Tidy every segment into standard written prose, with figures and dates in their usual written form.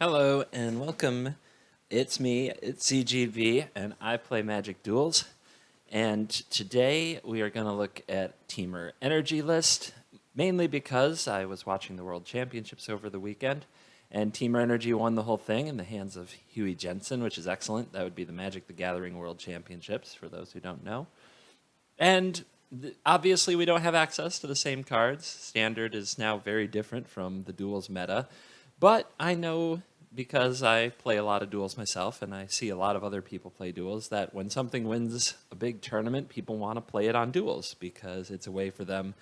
Hello and welcome. It's me, it's CGV, and I play Magic Duels. And today we are going to look at Temur energy list, mainly because I was watching the World Championships over the weekend, and Temur Energy won the whole thing in the hands of Huey Jensen, which is excellent. That would be the Magic the Gathering World Championships, for those who don't know. And obviously, we don't have access to the same cards. Standard is now very different from the Duels meta. But I know because I play a lot of Duels myself and I see a lot of other people play Duels that when something wins a big tournament, people want to play it on Duels because it's a way for them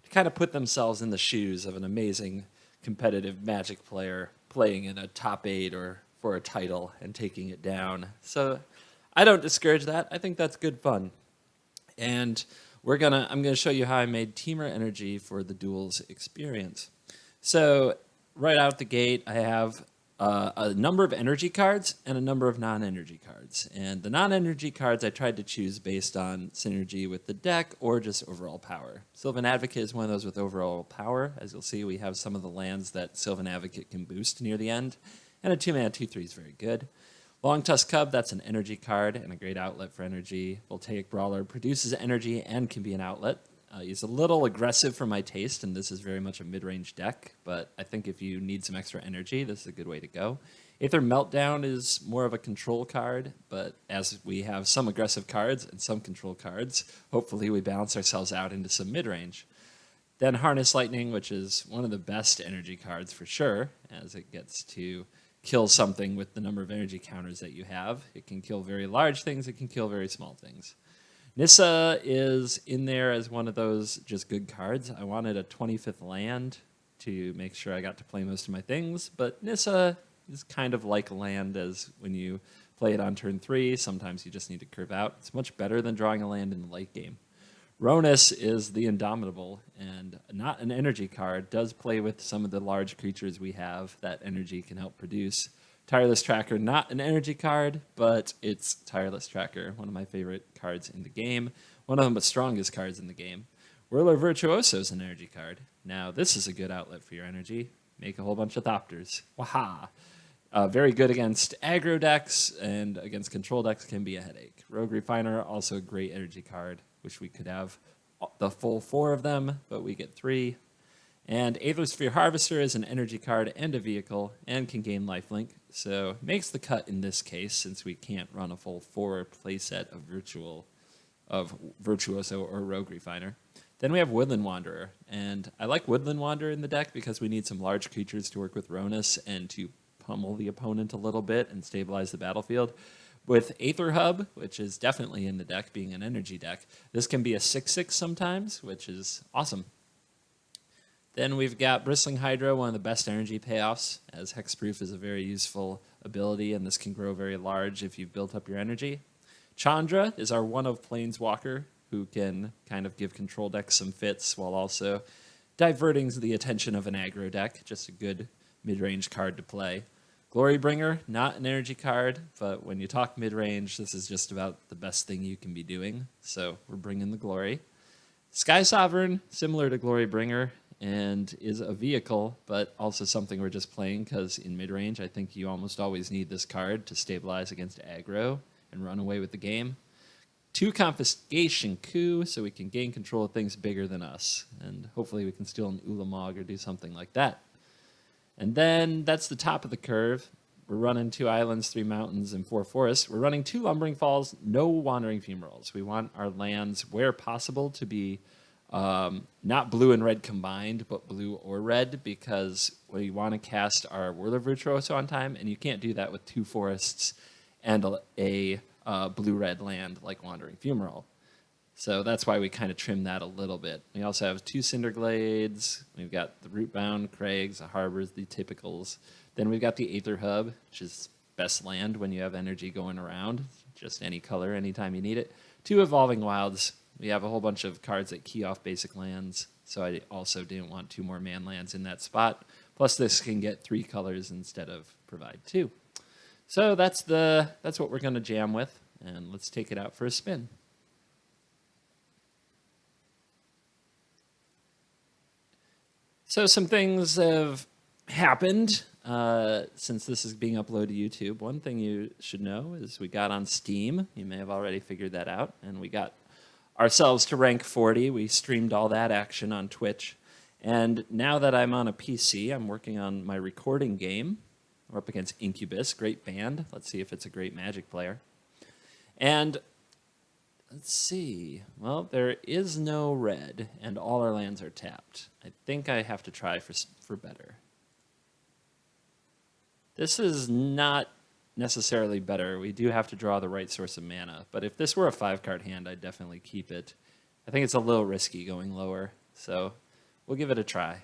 to kind of put themselves in the shoes of an amazing competitive Magic player playing in a top 8 or for a title and taking it down. So I don't discourage that. I think that's good fun. And I'm gonna show you how I made Temur Energy for the Duels experience. So right out the gate, I have a number of energy cards and a number of non-energy cards. And the non-energy cards I tried to choose based on synergy with the deck or just overall power. Sylvan Advocate is one of those with overall power. As you'll see, we have some of the lands that Sylvan Advocate can boost near the end. And a 2-mana 2/3 is very good. Longtusk Cub, that's an energy card and a great outlet for energy. Voltaic Brawler produces energy and can be an outlet. He's a little aggressive for my taste, and this is very much a mid-range deck, but I think if you need some extra energy, this is a good way to go. Aether Meltdown is more of a control card, but as we have some aggressive cards and some control cards, hopefully we balance ourselves out into some mid-range. Then Harness Lightning, which is one of the best energy cards for sure, as it gets to kill something with the number of energy counters that you have. It can kill very large things, it can kill very small things. Nissa is in there as one of those just good cards. I wanted a 25th land to make sure I got to play most of my things, but Nissa is kind of like land as when you play it on turn 3, sometimes you just need to curve out. It's much better than drawing a land in the late game. Rhonas is the Indomitable, and not an energy card, does play with some of the large creatures we have that energy can help produce. Tireless Tracker, not an energy card, but it's Tireless Tracker, one of my favorite cards in the game, one of the strongest cards in the game. Whirler Virtuoso is an energy card. Now, this is a good outlet for your energy. Make a whole bunch of Thopters. Waha! Very good against aggro decks, and against control decks can be a headache. Rogue Refiner, also a great energy card. Wish we could have the full 4 of them, but we get 3. And Aethersphere Harvester is an energy card and a vehicle, and can gain lifelink, so makes the cut in this case since we can't run a full 4 playset of Virtuoso or Rogue Refiner. Then we have Woodland Wanderer, and I like Woodland Wanderer in the deck because we need some large creatures to work with Rhonas and to pummel the opponent a little bit and stabilize the battlefield. With Aether Hub, which is definitely in the deck, being an energy deck, this can be a 6/6 sometimes, which is awesome. Then we've got Bristling Hydra, one of the best energy payoffs, as Hexproof is a very useful ability, and this can grow very large if you've built up your energy. Chandra is our one of Planeswalker, who can kind of give control decks some fits while also diverting the attention of an aggro deck. Just a good mid-range card to play. Glorybringer, not an energy card, but when you talk mid-range, this is just about the best thing you can be doing, so we're bringing the glory. Skysovreign, similar to Glorybringer, and is a vehicle, but also something we're just playing because in mid-range, I think you almost always need this card to stabilize against aggro and run away with the game. 2 confiscation coup, so we can gain control of things bigger than us, and hopefully we can steal an Ulamog or do something like that. And then that's the top of the curve. We're running 2 islands, 3 mountains, and 4 forests. We're running 2 lumbering falls, no wandering fumerals. We want our lands, where possible, to be not blue and red combined, but blue or red, because we want to cast our Whirler Virtuoso on time, and you can't do that with 2 forests and a blue-red land like Wandering Fumarole. So that's why we kind of trim that a little bit. We also have 2 Cinder Glades. We've got the Rootbound Crags, the Harbors, the typicals. Then we've got the Aether Hub, which is best land when you have energy going around. Just any color, anytime you need it. 2 Evolving Wilds. We have a whole bunch of cards that key off basic lands, so I also didn't want 2 more man lands in that spot. Plus this can get 3 colors instead of provide 2. So that's what we're going to jam with, and let's take it out for a spin. So some things have happened since this is being uploaded to YouTube, one thing you should know is we got on Steam. You may have already figured that out. And we got ourselves to rank 40. We streamed all that action on Twitch. And now that I'm on a PC, I'm working on my recording game. We're up against Incubus, great band. Let's see if it's a great Magic player. And let's see. Well, there is no red, and all our lands are tapped. I think I have to try for better. This is not necessarily better. We do have to draw the right source of mana. But if this were a 5-card hand, I'd definitely keep it. I think it's a little risky going lower, so we'll give it a try.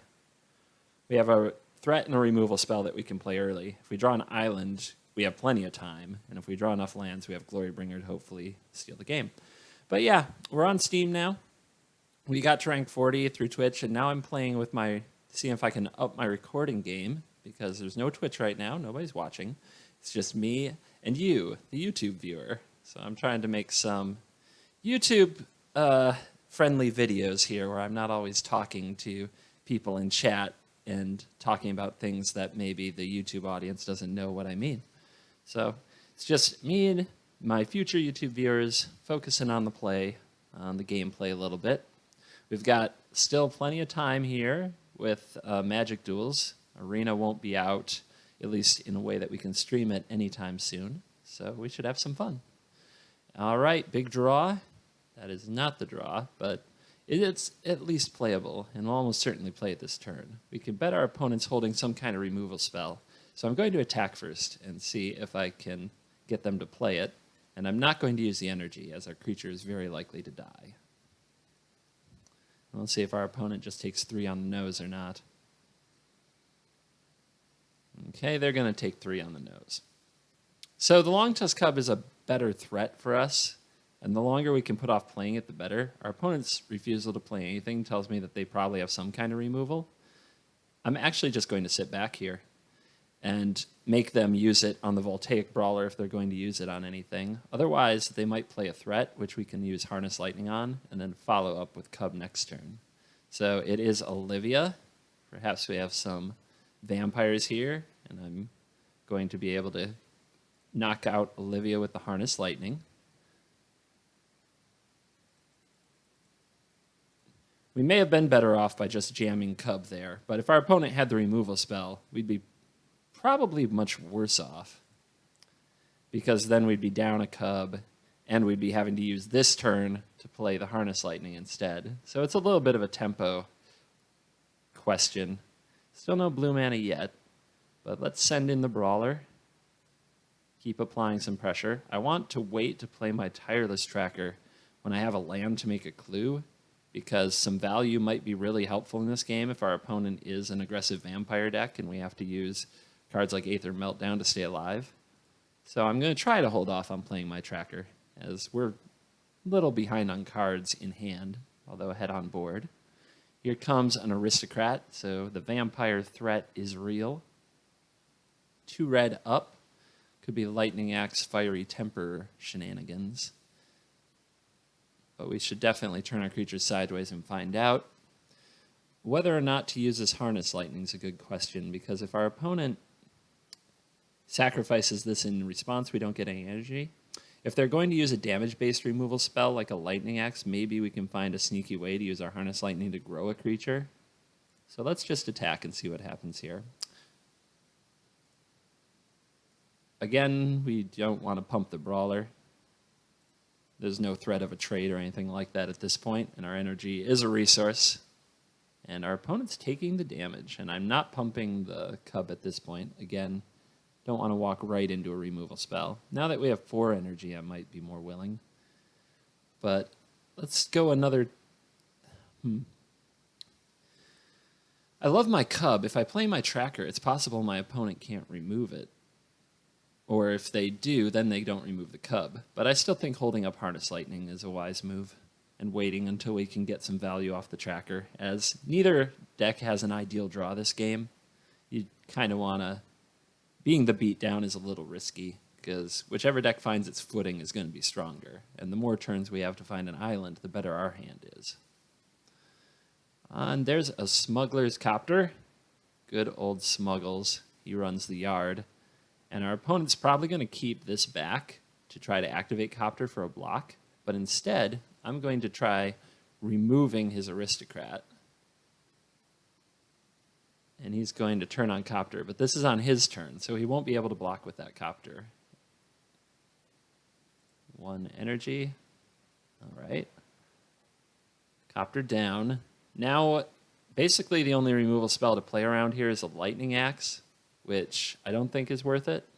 We have a threat and a removal spell that we can play early. If we draw an island, we have plenty of time. And if we draw enough lands, we have Glorybringer to hopefully steal the game. But yeah, we're on Steam now. We got to rank 40 through Twitch, and now I'm playing with seeing if I can up my recording game, because there's no Twitch right now. Nobody's watching. It's just me and you, the YouTube viewer. So I'm trying to make some YouTube friendly videos here where I'm not always talking to people in chat and talking about things that maybe the YouTube audience doesn't know what I mean. So it's just me and my future YouTube viewers focusing on the play, on the gameplay a little bit. We've got still plenty of time here with Magic Duels. Arena won't be out, at least in a way that we can stream it anytime soon. So we should have some fun. All right, big draw. That is not the draw, but it's at least playable, and we'll almost certainly play it this turn. We can bet our opponent's holding some kind of removal spell. So I'm going to attack first and see if I can get them to play it. And I'm not going to use the energy, as our creature is very likely to die. Let's see if our opponent just takes 3 on the nose or not. Okay, they're going to take 3 on the nose. So the longtusk cub is a better threat for us, and the longer we can put off playing it, the better. Our opponent's refusal to play anything tells me that they probably have some kind of removal. I'm actually just going to sit back here and make them use it on the voltaic brawler if they're going to use it on anything. Otherwise, they might play a threat, which we can use harness lightning on, and then follow up with cub next turn. So it is Olivia. Perhaps we have some vampires here, and I'm going to be able to knock out Olivia with the harness lightning. We may have been better off by just jamming cub there, but if our opponent had the removal spell, we'd be probably much worse off, because then we'd be down a cub, and we'd be having to use this turn to play the harness lightning instead. So it's a little bit of a tempo question. Still no blue mana yet, but let's send in the brawler. Keep applying some pressure. I want to wait to play my tireless tracker when I have a land to make a clue, because some value might be really helpful in this game if our opponent is an aggressive vampire deck and we have to use cards like Aether Meltdown to stay alive. So I'm going to try to hold off on playing my tracker, as we're a little behind on cards in hand, although ahead on board. Here comes an aristocrat, so the vampire threat is real. 2 red up. Could be lightning axe, fiery temper shenanigans. But we should definitely turn our creatures sideways and find out. Whether or not to use this harness lightning is a good question, because if our opponent sacrifices this in response, we don't get any energy. If they're going to use a damage-based removal spell like a lightning axe, maybe we can find a sneaky way to use our harness lightning to grow a creature. So let's just attack and see what happens here. Again, we don't want to pump the brawler. There's no threat of a trade or anything like that at this point, and our energy is a resource. And our opponent's taking the damage, and I'm not pumping the cub at this point. Again, don't want to walk right into a removal spell. Now that we have 4 energy, I might be more willing. But let's go another... I love my cub. If I play my tracker, it's possible my opponent can't remove it. Or if they do, then they don't remove the cub. But I still think holding up harness lightning is a wise move, and waiting until we can get some value off the tracker, as neither deck has an ideal draw this game. You kind of want to... Being the beatdown is a little risky, because whichever deck finds its footing is going to be stronger, and the more turns we have to find an island, the better our hand is. And there's a smuggler's copter. Good old smuggles. he runs the yard. And our opponent's probably going to keep this back to try to activate Copter for a block. But instead, I'm going to try removing his aristocrat. And he's going to turn on Copter, but this is on his turn, so he won't be able to block with that Copter. 1 energy. All right. Copter down. Now, basically the only removal spell to play around here is a lightning axe, which I don't think is worth it.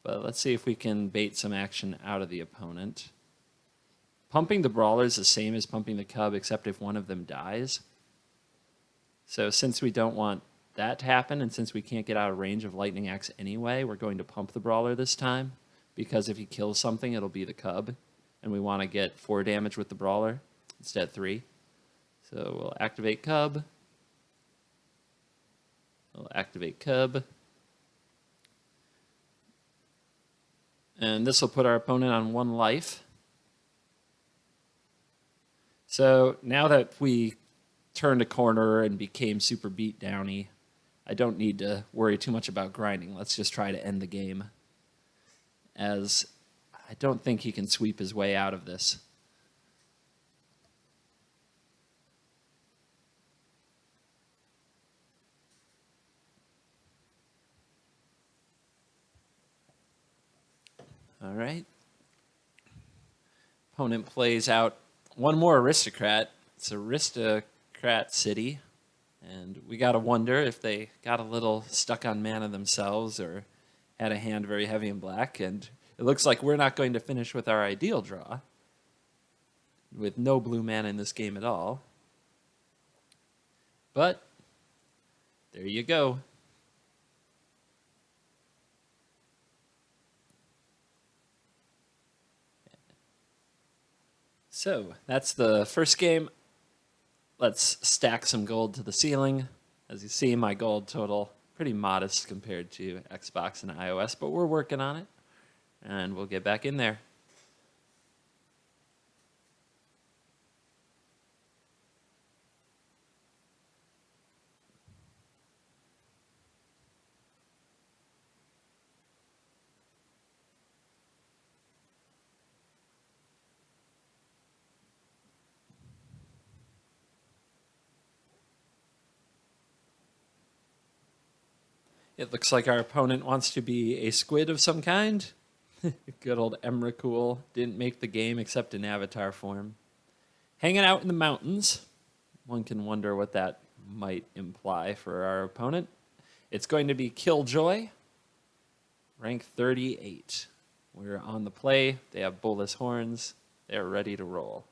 But let's see if we can bait some action out of the opponent. Pumping the brawler is the same as pumping the cub, except if one of them dies. So since we don't want that to happen, and since we can't get out of range of lightning axe anyway, we're going to pump the brawler this time, because if he kills something, it'll be the cub, and we want to get 4 damage with the brawler instead of 3. So we'll activate cub. We'll activate cub. And this will put our opponent on 1 life. So now that we turned a corner and became super beat downy, I don't need to worry too much about grinding. Let's just try to end the game, as I don't think he can sweep his way out of this. All right. Opponent plays out 1 more aristocrat. It's Aristocrat City, and we gotta wonder if they got a little stuck on mana themselves or had a hand very heavy in black, and it looks like we're not going to finish with our ideal draw, with no blue mana in this game at all. But there you go. So that's the first game. Let's stack some gold to the ceiling. As you see, my gold total pretty modest compared to Xbox and iOS, but we're working on it, and we'll get back in there. It looks like our opponent wants to be a squid of some kind. Good old Emrakul didn't make the game except in avatar form. Hanging out in the mountains. One can wonder what that might imply for our opponent. It's going to be Killjoy, rank 38. We're on the play. They have bolus horns. They're ready to roll.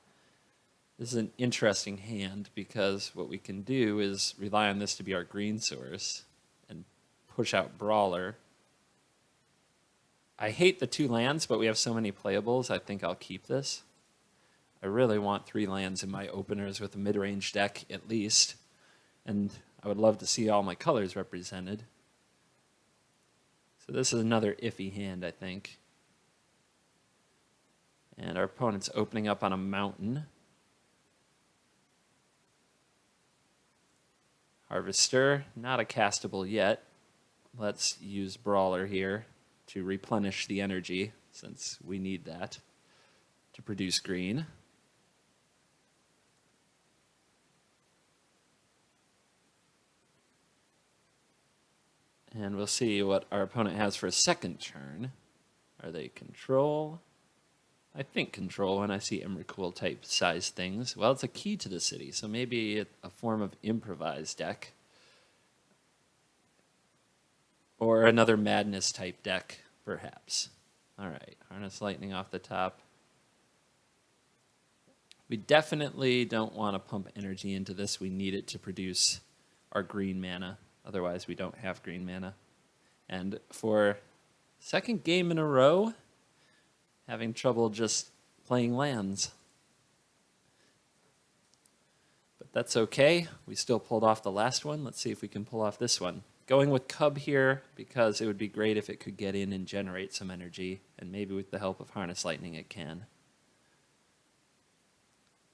This is an interesting hand because what we can do is rely on this to be our green source and push out Brawler. I hate the 2 lands, but we have so many playables, I think I'll keep this. I really want 3 lands in my openers with a mid-range deck at least, and I would love to see all my colors represented. So this is another iffy hand, I think. And our opponent's opening up on a mountain. Harvester, not a castable yet. Let's use Brawler here to replenish the energy, since we need that to produce green. And we'll see what our opponent has for a second turn. Are they control? I think control when I see Emrakul type size things. Well, it's a key to the city, so maybe a form of improvised deck. Or another madness type deck, perhaps. All right, harness lightning off the top. We definitely don't want to pump energy into this. We need it to produce our green mana. Otherwise, we don't have green mana. And for second game in a row, having trouble just playing lands. But that's okay. We still pulled off the last one. Let's see if we can pull off this one. Going with Cub here because it would be great if it could get in and generate some energy, and maybe with the help of Harness Lightning it can.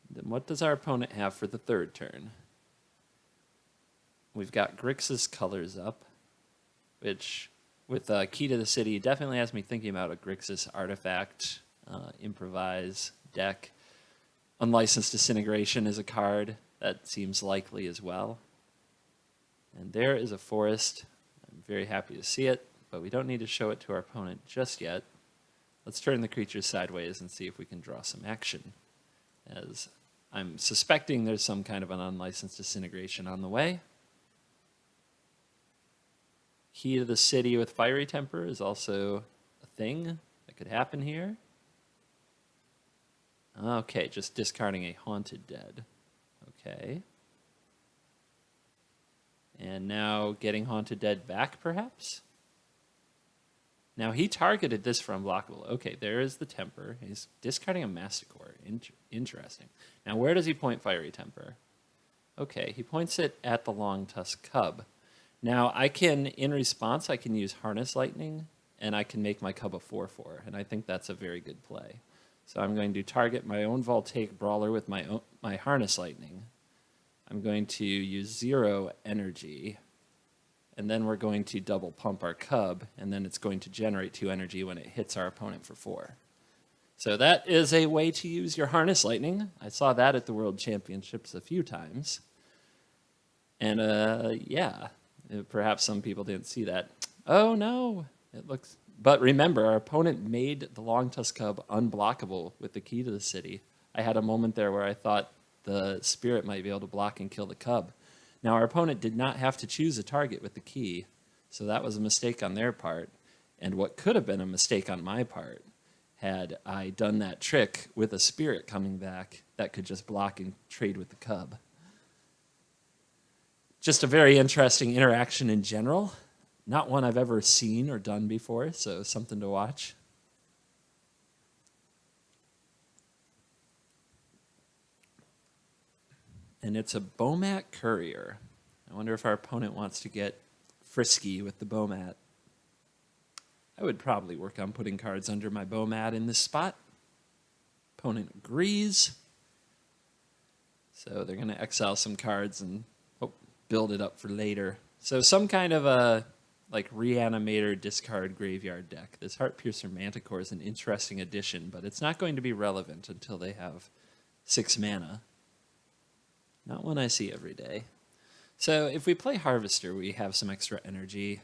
Then what does our opponent have for the third turn? we've got Grixis colors up, which with Key to the City definitely has me thinking about a Grixis artifact, improvise deck. Unlicensed Disintegration is a card that seems likely as well. And there is a forest. I'm very happy to see it, but we don't need to show it to our opponent just yet. Let's turn the creatures sideways and see if we can draw some action, as I'm suspecting there's some kind of an unlicensed Disintegration on the way. Key to the City with Fiery Temper is also a thing that could happen here. Okay, just discarding a Haunted Dead. Okay. And now getting Haunted Dead back, perhaps? Now, he targeted this for unblockable. Okay, there is the Temper. He's discarding a Masticore. Interesting. Now, where does he point Fiery Temper? Okay, he points it at the Longtusk Cub. Now, I can, in response, I can use Harness Lightning, and I can make my Cub a 4/4, and I think that's a very good play. So I'm going to target my own voltaic brawler with my Harness Lightning. I'm going to use 0 energy, and then we're going to double pump our Cub, and then it's going to generate 2 energy when it hits our opponent for 4. So that is a way to use your Harness Lightning. I saw that at the World Championships a few times. And yeah, perhaps some people didn't see that. Oh no, it looks... But remember, our opponent made the Longtusk Cub unblockable with the Key to the City. I had a moment there where I thought the Spirit might be able to block and kill the Cub. Now, our opponent did not have to choose a target with the Key, so that was a mistake on their part. And what could have been a mistake on my part had I done that trick with a Spirit coming back that could just block and trade with the Cub. Just a very interesting interaction in general. Not one I've ever seen or done before, so something to watch. And it's a Bomat Courier. I wonder if our opponent wants to get frisky with the Bomat. I would probably work on putting cards under my Bomat in this spot. Opponent agrees. So they're going to exile some cards and build it up for later. So some kind of a like Reanimator discard graveyard deck. This Heartpiercer Manticore is an interesting addition, but it's not going to be relevant until they have 6 mana. Not one I see every day. So if we play Harvester, we have some extra energy,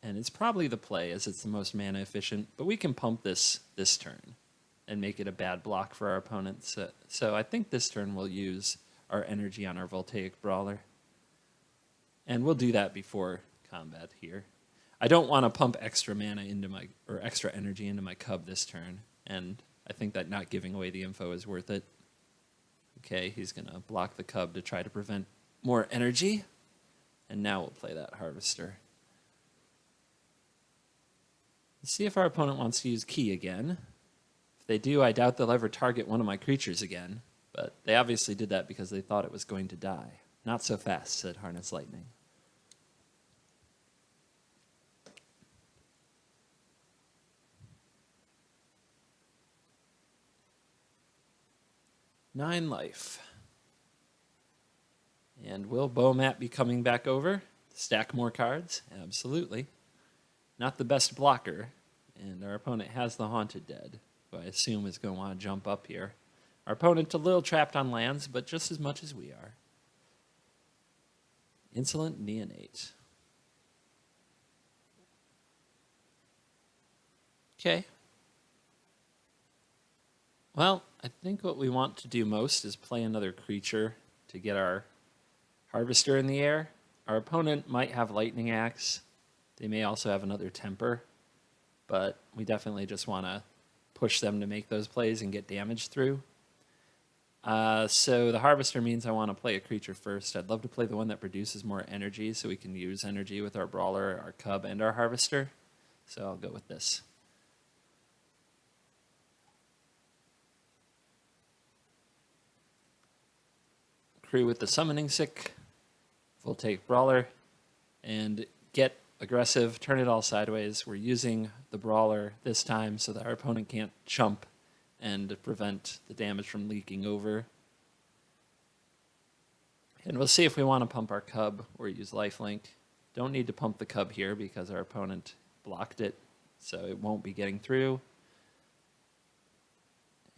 and it's probably the play as it's the most mana efficient, but we can pump this turn and make it a bad block for our opponents. So I think this turn we'll use our energy on our Voltaic Brawler. And we'll do that before combat here. I don't want to pump extra mana into extra energy into my Cub this turn, and I think that not giving away the info is worth it. Okay, he's going to block the Cub to try to prevent more energy, and now we'll play that Harvester. Let's see if our opponent wants to use Key again. If they do, I doubt they'll ever target one of my creatures again, but they obviously did that because they thought it was going to die. Not so fast, said Harness Lightning. Nine life. And will Bomat be coming back over to stack more cards? Absolutely. Not the best blocker, and our opponent has the Haunted Dead, who I assume is going to want to jump up here. Our opponent a little trapped on lands, but just as much as we are. Insolent Neonate. Okay. Well, I think what we want to do most is play another creature to get our Harvester in the air. Our opponent might have Lightning Axe. They may also have another Temper, but we definitely just want to push them to make those plays and get damage through. So the Harvester means I want to play a creature first. I'd love to play the one that produces more energy so we can use energy with our Brawler, our Cub, and our Harvester. So I'll go with this. Crew with the Summoning Sick, Voltaic Brawler, and get aggressive, turn it all sideways. We're using the Brawler this time so that our opponent can't chump and prevent the damage from leaking over. And we'll see if we want to pump our cub or use lifelink. Don't need to pump the cub here because our opponent blocked it, so it won't be getting through.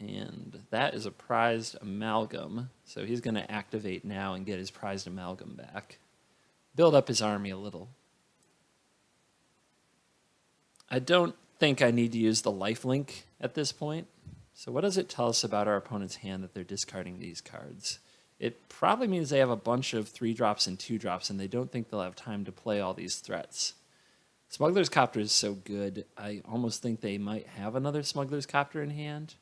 And that is a prized amalgam, so he's going to activate now and get his prized amalgam back. Build up his army a little. I don't think I need to use the lifelink at this point. So what does it tell us about our opponent's hand that they're discarding these cards? It probably means they have a bunch of 3-drops and 2-drops, and they don't think they'll have time to play all these threats. Smuggler's Copter is so good, I almost think they might have another Smuggler's Copter in hand.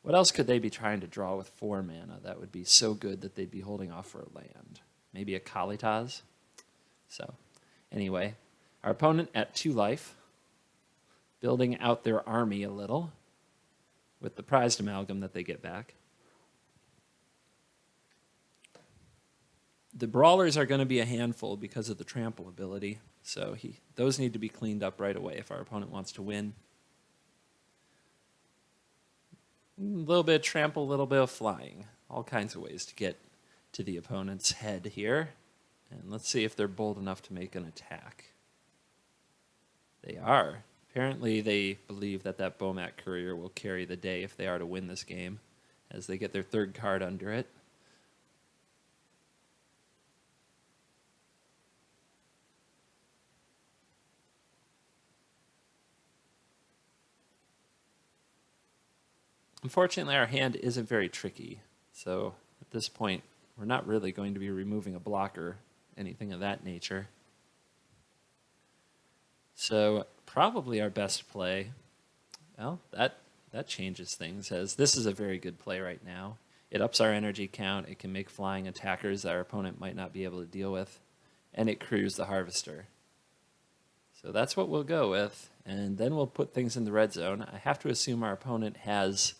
What else could they be trying to draw with 4 mana that would be so good that they'd be holding off for a land? Maybe a Kalitas? So, anyway, our opponent at 2 life, building out their army a little with the prized amalgam that they get back. The brawlers are going to be a handful because of the trample ability, so those need to be cleaned up right away if our opponent wants to win. A little bit of trample, a little bit of flying. All kinds of ways to get to the opponent's head here. And let's see if they're bold enough to make an attack. They are. Apparently they believe that that Bomat Courier will carry the day if they are to win this game, as they get their 3rd card under it. Unfortunately, our hand isn't very tricky, so at this point, we're not really going to be removing a blocker, anything of that nature. So probably our best play, well, that changes things, as this is a very good play right now. It ups our energy count, it can make flying attackers that our opponent might not be able to deal with, and it crews the Harvester. So that's what we'll go with, and then we'll put things in the red zone. I have to assume our opponent has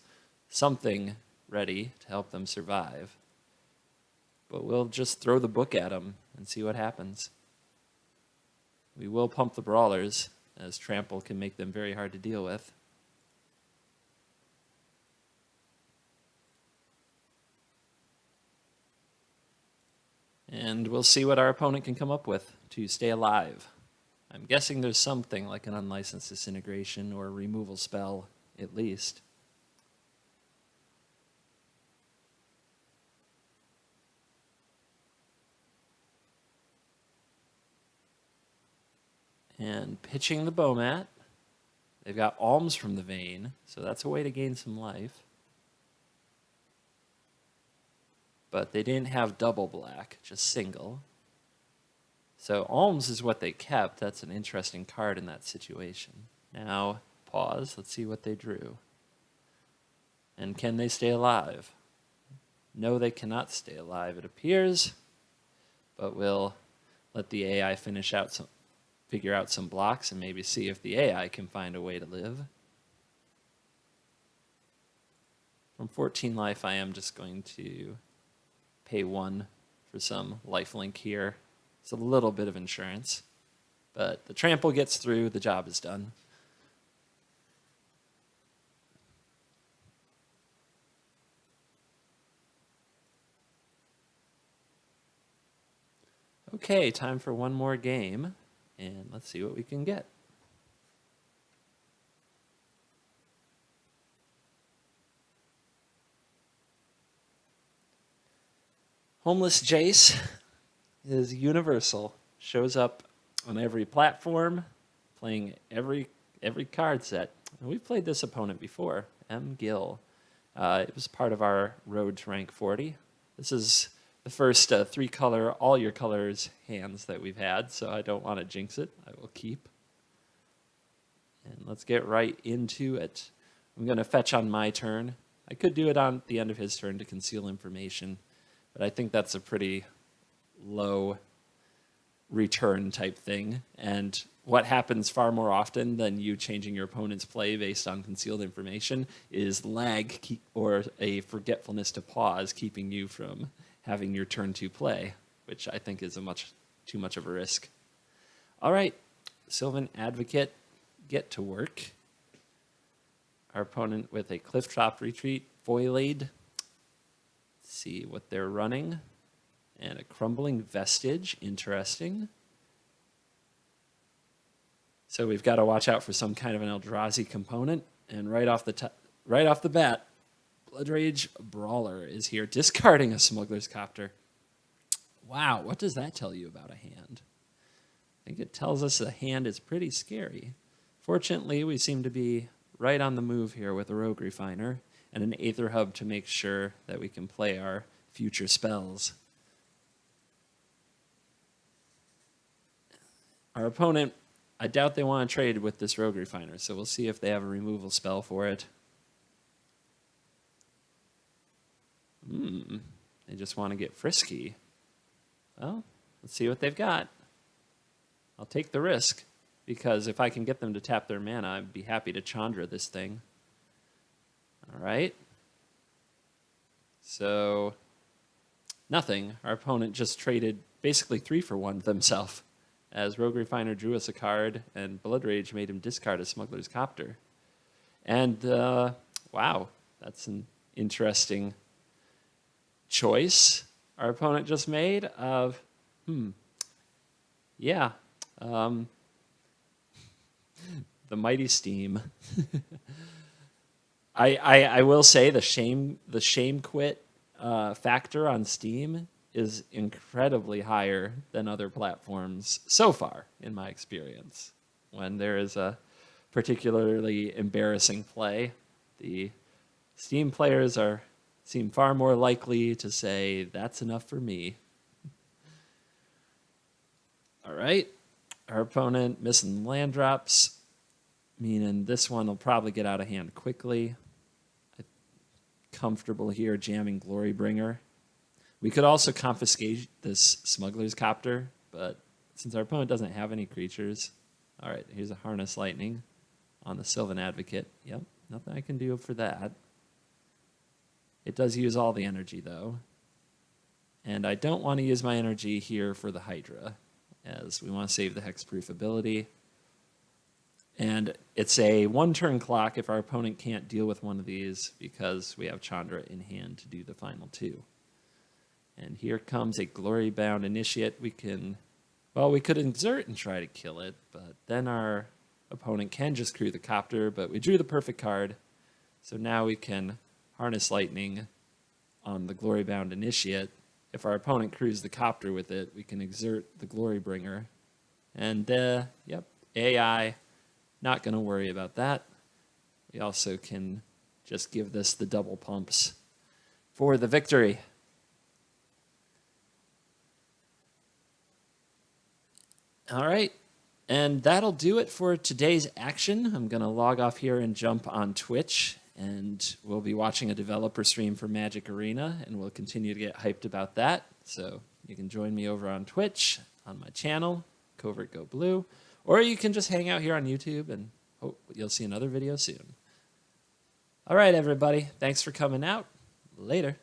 something ready to help them survive. But we'll just throw the book at them and see what happens. We will pump the brawlers, as trample can make them very hard to deal with. And we'll see what our opponent can come up with to stay alive. I'm guessing there's something like an unlicensed disintegration or a removal spell, at least. And pitching the Bomat. They've got Alms from the Vein, so that's a way to gain some life. But they didn't have double black, just single. So Alms is what they kept. That's an interesting card in that situation. Now, pause. Let's see what they drew. And can they stay alive? No, they cannot stay alive, it appears. But we'll let the AI figure out some blocks and maybe see if the AI can find a way to live. From 14 life, I am just going to pay 1 for some lifelink here. It's a little bit of insurance, but the trample gets through, the job is done. Okay, time for one more game, and let's see what we can get. Homeless Jace is universal. Shows up on every platform, playing every card set. And we've played this opponent before, M. Gill. It was part of our road to rank 40. This is the first 3-color, all your colors hands that we've had, so I don't want to jinx it. I will keep. And let's get right into it. I'm going to fetch on my turn. I could do it on the end of his turn to conceal information, but I think that's a pretty low return type thing. And what happens far more often than you changing your opponent's play based on concealed information is lag or a forgetfulness to pause, keeping you from having your turn 2 play, which I think is too much of a risk. All right, Sylvan Advocate, get to work. Our opponent with a Cliff Top Retreat, Foilade. Let's see what they're running. And a crumbling vestige, interesting. So we've got to watch out for some kind of an Eldrazi component. And right off the bat, Bloodrage Brawler is here, discarding a Smuggler's Copter. Wow, what does that tell you about a hand? I think it tells us the hand is pretty scary. Fortunately, we seem to be right on the move here with a Rogue Refiner and an Aether Hub to make sure that we can play our future spells. Our opponent, I doubt they want to trade with this Rogue Refiner, so we'll see if they have a removal spell for it. They just want to get frisky. Well, let's see what they've got. I'll take the risk, because if I can get them to tap their mana, I'd be happy to Chandra this thing. All right. So, nothing. Our opponent just traded basically 3-for-1 themselves, as Rogue Refiner drew us a card, and Blood Rage made him discard a Smuggler's Copter. And, wow, that's an interesting choice our opponent just made of, yeah, the mighty Steam. I will say the shame quit factor on Steam is incredibly higher than other platforms so far, in my experience. When there is a particularly embarrassing play, the Steam players seem far more likely to say, that's enough for me. All right, our opponent missing land drops, meaning this one will probably get out of hand quickly. Comfortable here jamming Glorybringer. We could also confiscate this Smuggler's Copter, but since our opponent doesn't have any creatures, all right, here's a Harness Lightning on the Sylvan Advocate. Yep, nothing I can do for that. It does use all the energy, though. And I don't want to use my energy here for the Hydra, as we want to save the hexproof ability. And it's a one-turn clock if our opponent can't deal with one of these, because we have Chandra in hand to do the final two. And here comes a Glory-bound Initiate. We could exert and try to kill it, but then our opponent can just crew the Copter, but we drew the perfect card. So now we can Harness Lightning on the Glory-bound Initiate. If our opponent crews the Copter with it, we can exert the Glorybringer. And, yep, AI, not going to worry about that. We also can just give this the double pumps for the victory. All right, and that'll do it for today's action. I'm going to log off here and jump on Twitch, and we'll be watching a developer stream for Magic Arena, and we'll continue to get hyped about that. So you can join me over on Twitch, on my channel, CovertGo Blue, or you can just hang out here on YouTube, and hope you'll see another video soon. All right, everybody, thanks for coming out. Later.